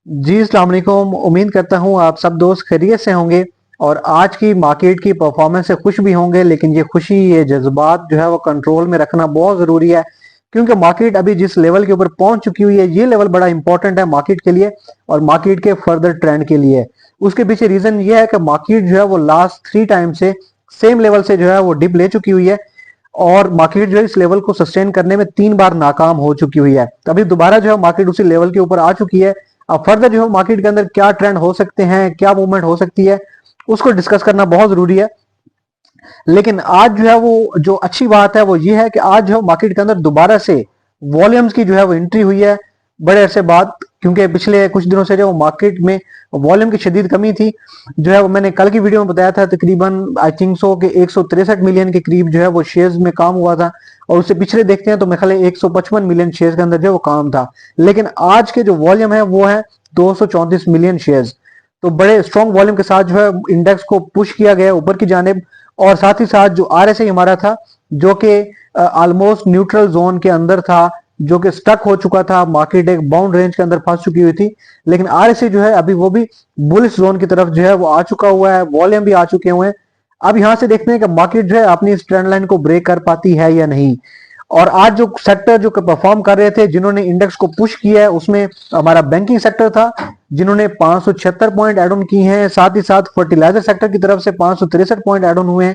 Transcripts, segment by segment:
जी अस्सलाम वालेकुम। उम्मीद करता हूँ आप सब दोस्त खैरियत से होंगे और आज की मार्केट की परफॉर्मेंस से खुश भी होंगे। लेकिन ये खुशी, ये जज्बात जो है वो कंट्रोल में रखना बहुत जरूरी है, क्योंकि मार्केट अभी जिस लेवल के ऊपर पहुंच चुकी हुई है, ये लेवल बड़ा इंपॉर्टेंट है मार्केट के लिए और मार्केट के फर्दर ट्रेंड के लिए। उसके पीछे रीजन ये है कि मार्केट जो है वो लास्ट 3 टाइम से सेम लेवल से जो है वो डिप ले चुकी हुई है और मार्केट जो है इस लेवल को सस्टेन करने में 3 बार नाकाम हो चुकी हुई है। अभी दोबारा जो है मार्केट उसी लेवल के ऊपर आ चुकी है। अब फर्दर जो है मार्केट के अंदर क्या ट्रेंड हो सकते हैं, क्या मूवमेंट हो सकती है, उसको डिस्कस करना बहुत जरूरी है। लेकिन आज जो है वो जो अच्छी बात है वो ये है कि आज जो है मार्केट के अंदर दोबारा से वॉल्यूम्स की जो है वो एंट्री हुई है बड़े अरसे बाद, क्योंकि पिछले कुछ दिनों से जो मार्केट में वॉल्यूम की शदीद कमी थी। जो है वो मैंने कल की वीडियो में बताया था, तकरीबन आई थिंक सो कि 163 मिलियन के करीब जो है वो शेयर्स में काम हुआ था और उससे पिछले देखते हैं तो मेरे ख्याल 155 मिलियन शेयर्स के अंदर जो है वो काम था। लेकिन आज के जो वॉल्यूम है वो है 234 मिलियन शेयर्स। तो बड़े स्ट्रॉन्ग वॉल्यूम के साथ जो है इंडेक्स को पुश किया गया ऊपर की जानिब। और साथ ही साथ जो आरएसआई हमारा था, जो कि ऑलमोस्ट न्यूट्रल जोन के अंदर था, जो कि स्टक हो चुका था, मार्केट एक बाउंड रेंज के अंदर फंस चुकी हुई थी। लेकिन आरएसआई जो है अभी वो भी बुलिश जोन की तरफ जो है वो आ चुका हुआ है, वॉल्यूम भी आ चुके हुए हैं। अब यहां से देखते हैं कि मार्केट जो है अपनी इस ट्रेंड लाइन को ब्रेक कर पाती है या नहीं। और आज जो सेक्टर जो परफॉर्म कर रहे थे, जिन्होंने इंडेक्स को पुश किया है, उसमें हमारा बैंकिंग सेक्टर था, जिन्होंने 576 पॉइंट एड ऑन की हैं। साथ ही साथ फर्टिलाइजर सेक्टर की तरफ से 563 पॉइंट एड ऑन हुए हैं।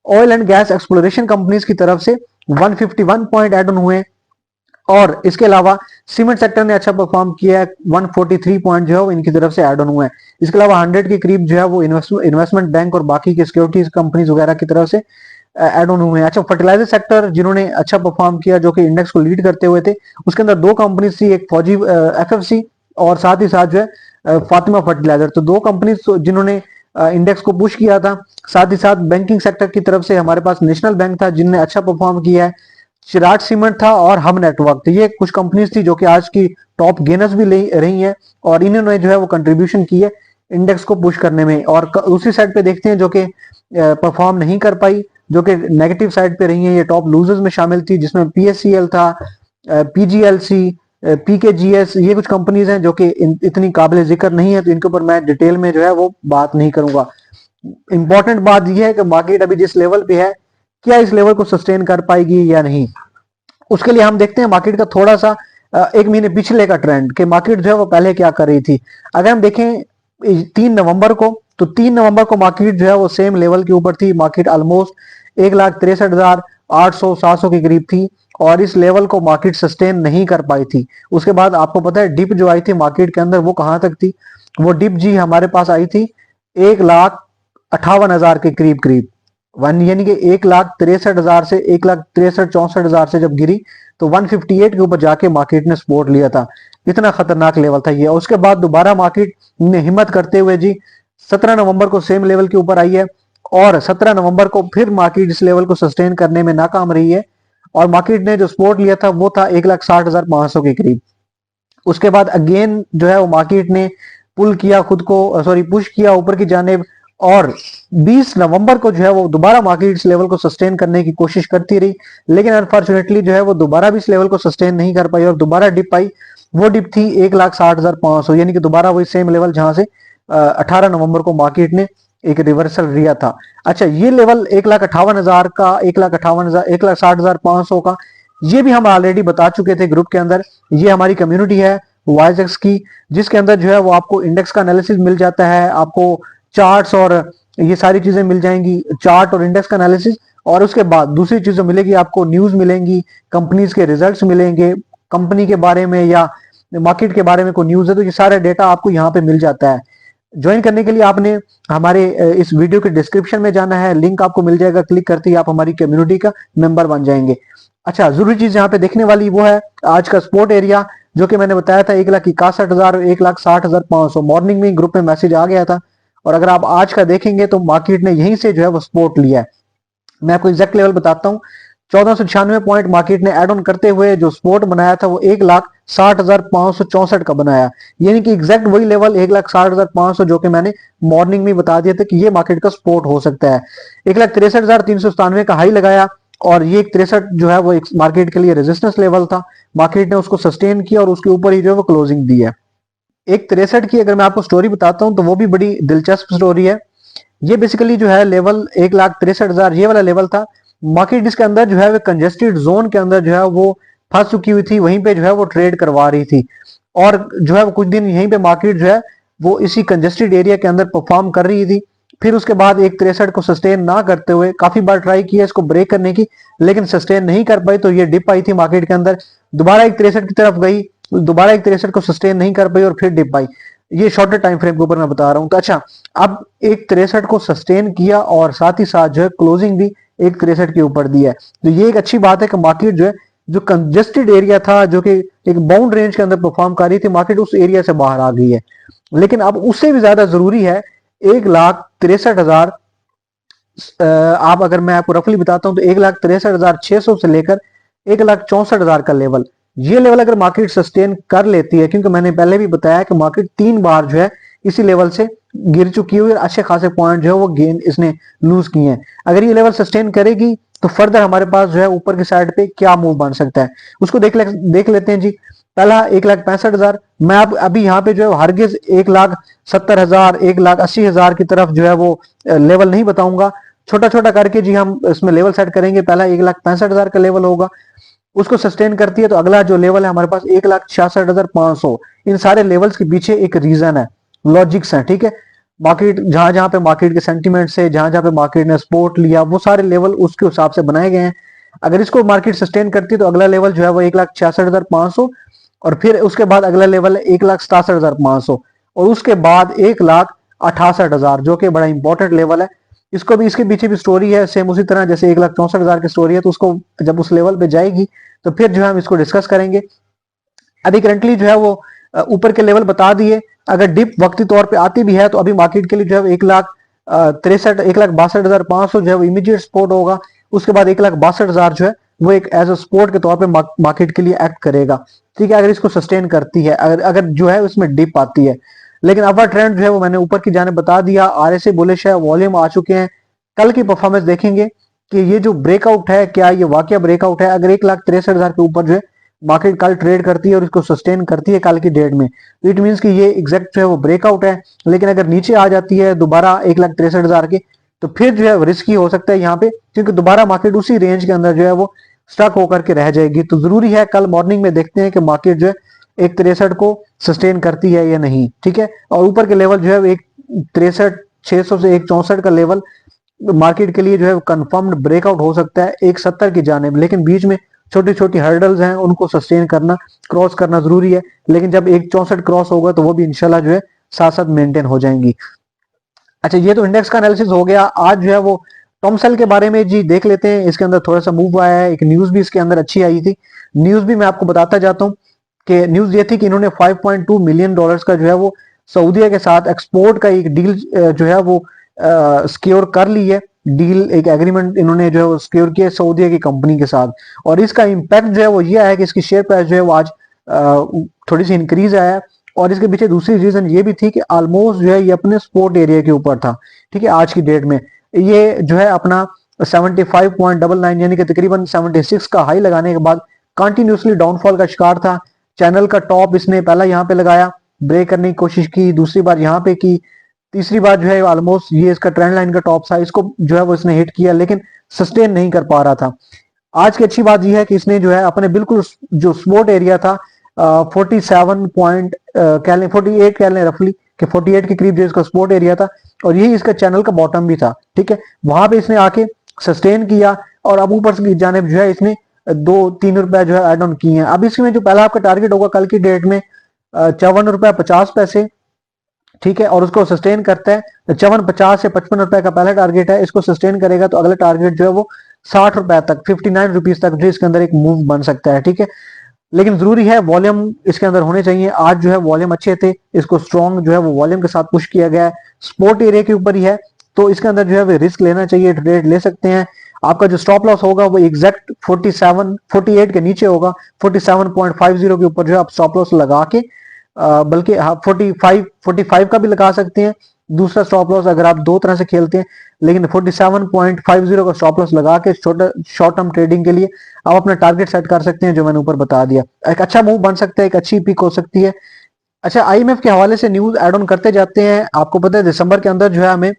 Oil and gas exploration companies की तरफ से 151 पॉइंट एड ऑन हुए हैं। और इसके अलावा सीमेंट सेक्टर ने अच्छा परफॉर्म किया है, 143 पॉइंट जो है वो इनकी तरफ से एड ऑन हुए हैं। इसके अलावा 100 के करीब जो है वो इन्वेस्टमेंट बैंक और बाकी के सिक्योरिटीज कंपनीज वगैरह की तरफ से एड ऑन हुए हैं। अच्छा, फर्टिलाइजर सेक्टर जिन्होंने अच्छा परफॉर्म किया, जो कि इंडेक्स को लीड करते हुए थे, उसके अंदर 2 कंपनीज थी, एक फौजी एफएफसी और साथ ही साथ जो है फातिमा फर्टिलाइजर। तो 2 कंपनीज जिन्होंने इंडेक्स को पुश किया था। साथ ही साथ बैंकिंग सेक्टर की तरफ से हमारे पास नेशनल बैंक था जिनने अच्छा परफॉर्म किया है, चिराग सीमेंट था और हम नेटवर्क। तो ये कुछ कंपनीज थी जो कि आज की टॉप गेनर्स भी रही हैं और इन्होंने जो है वो कंट्रीब्यूशन की है इंडेक्स को पुश करने में। और दूसरी साइड पे देखते हैं जो कि परफॉर्म नहीं कर पाई, जो कि नेगेटिव साइड पे रही है, ये टॉप लूजर्स में शामिल थी, जिसमें पीएससीएल था, पीजीएलसी, पीकेजीएस। ये कुछ कंपनीज हैं जो कि इतनी काबिल जिक्र नहीं है, तो इनके ऊपर मैं डिटेल में जो है वो बात नहीं करूंगा। इंपॉर्टेंट बात यह है कि मार्केट अभी जिस लेवल पे है, क्या इस लेवल को सस्टेन कर पाएगी या नहीं। उसके लिए हम देखते हैं मार्केट का थोड़ा सा 1 महीने पिछले का ट्रेंड, कि मार्केट जो है वो पहले क्या कर रही थी। अगर हम देखें 3 नवंबर को, तो 3 नवंबर को मार्केट जो है वो सेम लेवल के ऊपर थी। मार्केट ऑलमोस्ट 1,63,800-700 के करीब थी और इस लेवल को मार्केट सस्टेन नहीं कर पाई थी। उसके बाद आपको पता है डिप जो आई थी मार्केट के अंदर, वो कहां तक थी। वो डिप जी हमारे पास आई थी 1,58,000 के करीब करीब, वन यानी कि 1,63,000 से 1,63,64,000 से जब गिरी तो 158 के ऊपर जाके मार्केट ने सपोर्ट लिया था। इतना खतरनाक लेवल था ये। उसके बाद दोबारा मार्केट ने हिम्मत करते हुए जी 17 नवंबर को सेम लेवल के ऊपर आई है और 17 नवंबर को फिर मार्केट इस लेवल को सस्टेन करने में नाकाम रही है और मार्केट ने जो सपोर्ट लिया था वो था 1,60,500 के करीब। उसके बाद अगेन जो है वो मार्केट ने पुल किया खुद को, सॉरी पुश किया ऊपर की जानेब और 20 नवंबर को जो है वो दोबारा मार्केट इस लेवल को सस्टेन करने की कोशिश करती रही। लेकिन अनफॉर्चुनेटली जो है वो दोबारा भी इस लेवल को सस्टेन नहीं कर पाई और दोबारा डिप आई। वो डिप थी 1,60,500, यानी कि दोबारा वही सेम लेवल जहां से 18 नवंबर को मार्केट ने एक रिवर्सल लिया था। अच्छा, ये लेवल 1,58,000 का, 1,58,000, 1,60,500 का, ये भी हम ऑलरेडी बता चुके थे ग्रुप के अंदर। ये हमारी कम्युनिटी है वाइजेक्स की, जिसके अंदर जो है वो आपको इंडेक्स का एनालिसिस मिल जाता है, आपको चार्ट्स और ये सारी चीजें मिल जाएंगी, चार्ट और इंडेक्स का एनालिसिस। और उसके बाद दूसरी चीजें मिलेगी, आपको न्यूज मिलेंगी, कंपनीज के रिजल्ट्स मिलेंगे, कंपनी के बारे में या मार्केट के बारे में कोई न्यूज है तो ये सारा डेटा आपको यहाँ पे मिल जाता है। ज्वाइन करने के लिए आपने हमारे इस वीडियो के डिस्क्रिप्शन में जाना है, लिंक आपको मिल जाएगा, क्लिक करते ही आप हमारी कम्युनिटी का मेंबर बन जाएंगे। अच्छा, जरूरी चीज यहाँ पे देखने वाली वो है आज का सपोर्ट एरिया, जो कि मैंने बताया था 1,61,000 और 1,60,500। मॉर्निंग में ग्रुप में मैसेज आ गया था और अगर आप आज का देखेंगे तो मार्केट ने यहीं से जो है वो सपोर्ट लिया है। मैं आपको एग्जैक्ट लेवल बताता हूँ। 1496 पॉइंट मार्केट ने एड ऑन करते हुए जो सपोर्ट बनाया था वो 1,60,564 का बनाया, यानी कि एग्जैक्ट वही लेवल 1,60,500 जो कि मैंने मॉर्निंग में बता दिया था कि ये मार्केट का सपोर्ट हो सकता है। 1,63,397 का हाई लगाया और ये 63 जो है वो मार्केट के लिए रेजिस्टेंस लेवल था। मार्केट ने उसको सस्टेन किया और उसके ऊपर ही जो है वो क्लोजिंग दी है। एक 63 की अगर मैं आपको स्टोरी बताता हूं तो वो भी बड़ी दिलचस्प स्टोरी है। ये बेसिकली जो है लेवल 1,63,000 ये वाला लेवल था। मार्केट इसके अंदर जो है वो कंजेस्टेड जोन के अंदर जो है वो फंस चुकी हुई थी, वहीं पे जो है वो ट्रेड करवा रही थी और जो है वो कुछ दिन यहीं पे मार्केट जो है वो इसी कंजेस्टेड एरिया के अंदर परफॉर्म कर रही थी। फिर उसके बाद 1,63 को सस्टेन ना करते हुए काफी बार ट्राई किया इसको ब्रेक करने की, लेकिन सस्टेन नहीं कर पाई, तो ये डिप आई थी मार्केट के अंदर, दोबारा 1,63 की तरफ गई, दोबारा 1,63 को सस्टेन नहीं कर पाई और फिर डिप आई। ये शॉर्टर टाइम फ्रेम के ऊपर मैं बता रहा हूं। तो अच्छा, अब 1,63 को सस्टेन किया और साथ ही साथ जो है क्लोजिंग भी 1,63 के ऊपर दी है। तो ये एक अच्छी बात है कि मार्केट जो है जो कंजेस्टेड एरिया था, जो कि एक बाउंड रेंज के अंदर परफॉर्म कर रही थी, मार्केट उस एरिया से बाहर आ गई है। लेकिन अब उससे भी ज्यादा जरूरी है 1,63,000, आप अगर मैं आपको रफली बताता हूं तो 1,63,600 से लेकर 1,64,000 का लेवल, ये लेवल अगर मार्केट सस्टेन कर लेती है, क्योंकि मैंने पहले भी बताया कि मार्केट 3 बार जो है इसी लेवल से गिर चुकी हुई और अच्छे खासे पॉइंट जो है वो गेन इसने लूज किए हैं। अगर ये लेवल सस्टेन करेगी तो फर्दर हमारे पास जो है ऊपर की साइड पे क्या मूव बन सकता है उसको देख लेते हैं जी। पहला 1,65,000, मैं अब अभी यहाँ पे जो है हरगिज 1,70,000 1,80,000 की तरफ जो है वो लेवल नहीं बताऊंगा। छोटा छोटा करके जी हम इसमें लेवल सेट करेंगे। पहला 1,65,000 का लेवल होगा, उसको सस्टेन करती है तो अगला जो लेवल है हमारे पास 1,66,500। इन सारे लेवल्स के पीछे एक रीजन है, लॉजिक्स है, ठीक है। मार्केट जहां जहां पे मार्केट के सेंटीमेंट से जहां जहां पे मार्केट ने सपोर्ट लिया वो सारे लेवल उसके हिसाब से बनाए गए हैं। अगर इसको मार्केट सस्टेन करती है तो अगला लेवल जो है वो 1,66,500 और फिर उसके बाद अगला लेवल है 1,67,500 और उसके बाद 1,68,000 जो कि बड़ा इंपॉर्टेंट लेवल है। इसको भी इसके पीछे भी स्टोरी है सेम उसी तरह जैसे 1,64,000 की स्टोरी है, तो उसको जब उस लेवल पे जाएगी तो फिर जो है हम इसको डिस्कस करेंगे। अभी करंटली जो है वो ऊपर के लेवल बता दिए। अगर डिप वक्ती तौर पे आती भी है तो अभी मार्केट के लिए जो है 1,62,500 जो है वो इमीडिएट सपोर्ट होगा। उसके बाद 1,62,000 जो है वो एक एज अ सपोर्ट के तौर पे मार्केट के लिए एक्ट करेगा, ठीक है, अगर इसको सस्टेन करती है, अगर अगर जो है उसमें डिप आती है। लेकिन अपर ट्रेंड जो है वो मैंने ऊपर की जाने बता दिया। आरएसआई बुलिश है, वॉल्यूम आ चुके हैं। कल की परफॉर्मेंस देखेंगे कि ये जो ब्रेकआउट है क्या ये वाकई ब्रेकआउट है। अगर 1,63,000 के ऊपर जो है मार्केट कल ट्रेड करती है और इसको सस्टेन करती है कल की डेट में, तो इट मीन्स कि ये एग्जैक्ट जो है वो ब्रेकआउट है। लेकिन अगर नीचे आ जाती है दोबारा 1,63,000 के, तो फिर जो है रिस्की हो सकता है यहाँ पे, क्योंकि दोबारा मार्केट उसी रेंज के अंदर जो है वो स्टक होकर के रह जाएगी। तो जरूरी है कल मॉर्निंग में देखते हैं कि मार्केट जो है 1,63 को सस्टेन करती है या नहीं, ठीक है। और ऊपर के लेवल जो है 1,63,600 से 1,64 का लेवल मार्केट के लिए जो है कंफर्म्ड ब्रेकआउट हो सकता है 1,70 की जाने में। लेकिन बीच में छोटी छोटी हर्डल्स हैं, उनको सस्टेन करना, क्रॉस करना जरूरी है। लेकिन जब 1,64 क्रॉस होगा तो वो भी इंशाल्लाह जो है साथ साथ मेंटेन हो जाएंगी। अच्छा, ये तो इंडेक्स का एनालिसिस हो गया। आज जो है वो टॉमसेल के बारे में जी देख लेते हैं। इसके अंदर थोड़ा सा मूव आया है, एक न्यूज भी इसके अंदर अच्छी आई थी। न्यूज भी मैं आपको बताता जाता हूँ कि न्यूज ये थी कि इन्होंने $5.2 मिलियन का जो है वो सऊदीया के साथ एक्सपोर्ट का एक डील जो है वो सिक्योर कर ली है। डील एक एग्रीमेंट इन्होंने जो है वो सिक्योर किया सऊदीया की कंपनी के साथ, और इसका इम्पैक्ट जो है वो ये है कि इसकी शेयर प्राइस जो है वो आज थोड़ी सी इंक्रीज आया है। और इसके पीछे दूसरी रीजन ये भी थी कि ऑलमोस्ट जो है ये अपने सपोर्ट एरिया के ऊपर था, ठीक है। आज की डेट में ये जो है अपना 75.99 यानी कि तकरीबन 76 का हाई लगाने के बाद कंटिन्यूसली डाउनफॉल का शिकार था। चैनल का टॉप इसने पहला यहाँ पे लगाया, ब्रेक करने की कोशिश की, दूसरी बार यहाँ पे की, तीसरी बार जो है ऑलमोस्ट ये इसका ट्रेंड लाइन का टॉप था, इसको जो है वो इसने हिट किया लेकिन सस्टेन नहीं कर पा रहा था। आज की अच्छी बात यह है कि इसने जो है अपने बिल्कुल जो सपोर्ट एरिया था 47 पॉइंट कह लें 48 कह लें रफली कि 48 के करीब जो इसका सपोर्ट एरिया था और यही इसका चैनल का बॉटम भी था, ठीक है। वहां पे इसने आके सस्टेन किया और अब ऊपर की जाने जो है इसने 2-3 रुपए जो है एड ऑन किए हैं। अब इसमें जो पहला आपका टारगेट होगा कल की डेट में 54.50 रुपए, ठीक है, और उसको सस्टेन करता है 54.50 से 55 रुपए का पहला टारगेट है। इसको सस्टेन करेगा तो अगला टारगेट जो है वो 60 रुपए तक 59 रुपीज तक जो इसके अंदर एक मूव बन सकता है, ठीक है। लेकिन जरूरी है वॉल्यूम इसके अंदर होने चाहिए। आज जो है वॉल्यूम अच्छे थे, इसको स्ट्रॉन्ग जो है वो वॉल्यूम के साथ पुश किया गया है। स्पोर्ट एरिया के ऊपर ही है तो इसके अंदर जो है वो रिस्क लेना चाहिए, ट्रेड ले सकते हैं। आपका जो स्टॉप लॉस होगा वो एग्जैक्ट 48 के नीचे होगा। 47.50 के ऊपर जो है आप स्टॉप लॉस लगा के बल्कि आप 45 का भी लगा सकते हैं दूसरा स्टॉप लॉस अगर आप दो तरह से खेलते हैं। लेकिन 47.50 का स्टॉप लॉस लगा के छोटा शॉर्ट टर्म ट्रेडिंग के लिए आप अपना टारगेट सेट कर सकते हैं जो मैंने ऊपर बता दिया। एक अच्छा मूव बन सकता है, एक अच्छी पिक हो सकती है। अच्छा, आईएमएफ के हवाले से न्यूज ऐड ऑन करते जाते हैं। आपको पता है दिसंबर के अंदर जो है हमें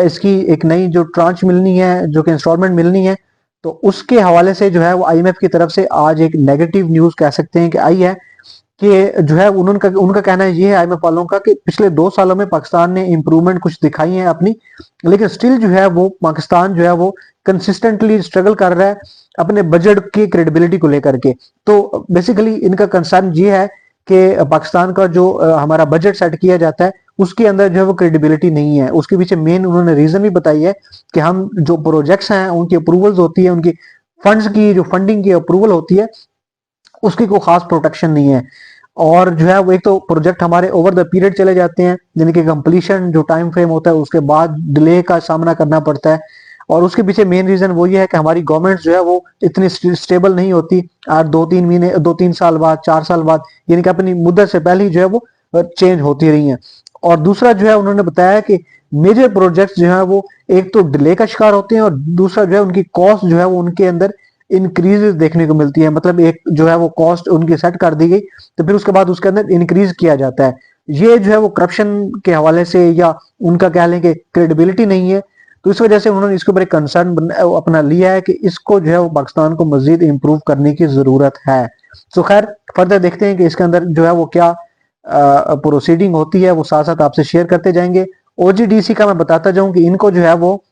इसकी एक नई जो ट्रांच मिलनी है, जो कि इंस्टॉलमेंट मिलनी है, तो उसके हवाले से जो है वो आईएमएफ की तरफ से आज एक नेगेटिव न्यूज कह सकते हैं कि आई है, कि जो है उनका उनका कहना ये है आईएमएफ वालों का कि पिछले 2 सालों में पाकिस्तान ने इंप्रूवमेंट कुछ दिखाई है अपनी, लेकिन स्टिल जो है वो पाकिस्तान जो है वो कंसिस्टेंटली स्ट्रगल कर रहा है अपने बजट की क्रेडिबिलिटी को लेकर के। तो बेसिकली इनका कंसर्न ये है कि पाकिस्तान का जो हमारा बजट सेट किया जाता है उसके अंदर जो है वो क्रेडिबिलिटी नहीं है। उसके पीछे मेन उन्होंने रीजन भी बताई है कि हम जो प्रोजेक्ट्स हैं उनकी अप्रूवल्स होती है, उनकी फंड्स की जो फंडिंग की अप्रूवल होती है उसकी कोई खास प्रोटेक्शन नहीं है। और जो है वो एक तो प्रोजेक्ट हमारे ओवर द पीरियड चले जाते हैं, यानी कि कंप्लीशन जो टाइम फ्रेम होता है उसके बाद डिले का सामना करना पड़ता है। और उसके पीछे मेन रीजन वो ये है कि हमारी गवर्नमेंट जो है वो इतनी स्टेबल नहीं होती। आज 2-3 महीने 2-3 साल बाद 4 साल बाद यानी कि अपनी मुद्दत से पहले ही जो है वो चेंज होती रही है। और दूसरा जो है उन्होंने बताया कि मेजर प्रोजेक्ट्स जो है वो एक तो डिले का शिकार होते हैं और दूसरा जो है उनकी कॉस्ट जो है वो उनके अंदर इंक्रीज देखने को मिलती है। मतलब एक जो है वो कॉस्ट उनकी सेट कर दी गई तो फिर उसके बाद उसके अंदर इंक्रीज किया जाता है। ये जो है वो करप्शन के हवाले से या उनका कह लें कि क्रेडिबिलिटी नहीं है, तो इस वजह से उन्होंने इसके ऊपर एक कंसर्न अपना लिया है कि इसको जो है वो पाकिस्तान को मजीद इंप्रूव करने की जरूरत है। सो खैर फर्दर देखते हैं कि इसके अंदर जो है वो क्या प्रोसीडिंग होती है, वो साथ साथ आपसे शेयर करते जाएंगे। ओजीडीसी का मैं बताता जाऊं कि इनको जो है वो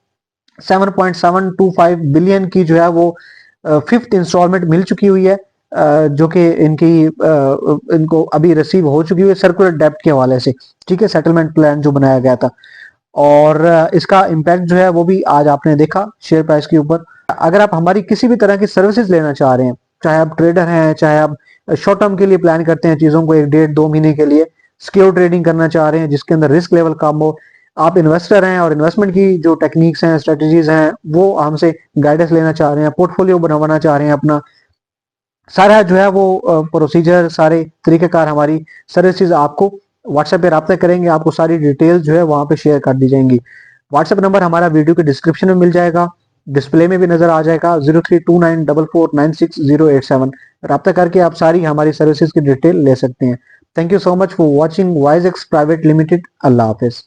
7.725 बिलियन की जो है वो फिफ्थ इंस्टॉलमेंट मिल चुकी हुई है, जो कि इनको अभी रिसीव हो चुकी हुई है सर्कुलर डेब्ट के हवाले से। ठीक है, सेटलमेंट प्लान जो बनाया गया था, और इसका इम्पैक्ट जो है वो भी आज आपने देखा शेयर प्राइस के ऊपर। अगर आप हमारी किसी भी तरह की सर्विसेज लेना चाह रहे हैं, चाहे आप ट्रेडर हैं, चाहे आप शॉर्ट टर्म के लिए प्लान करते हैं चीजों को 1-1.5-2 महीने के लिए, सिक्योर ट्रेडिंग करना चाह रहे हैं जिसके अंदर रिस्क लेवल कम हो, आप इन्वेस्टर हैं और इन्वेस्टमेंट की जो टेक्निक्स हैं, स्ट्रेटजीज हैं, वो हमसे गाइडेंस लेना चाह रहे हैं, पोर्टफोलियो बनवाना चाह रहे हैं अपना, सारा जो है वो प्रोसीजर, सारे तरीकेकार हमारी सर्विसेज आपको व्हाट्सएप पे रब्ता करेंगे, आपको सारी डिटेल जो है वहां पे शेयर कर दी जाएंगी। व्हाट्सएप नंबर हमारा वीडियो के डिस्क्रिप्शन में मिल जाएगा, डिस्प्ले में भी नजर आ जाएगा, 0329449687। रब्ता करके आप सारी हमारी सर्विसेज की डिटेल ले सकते हैं। Thank you so much for watching wise x private limited. Allah Hafiz.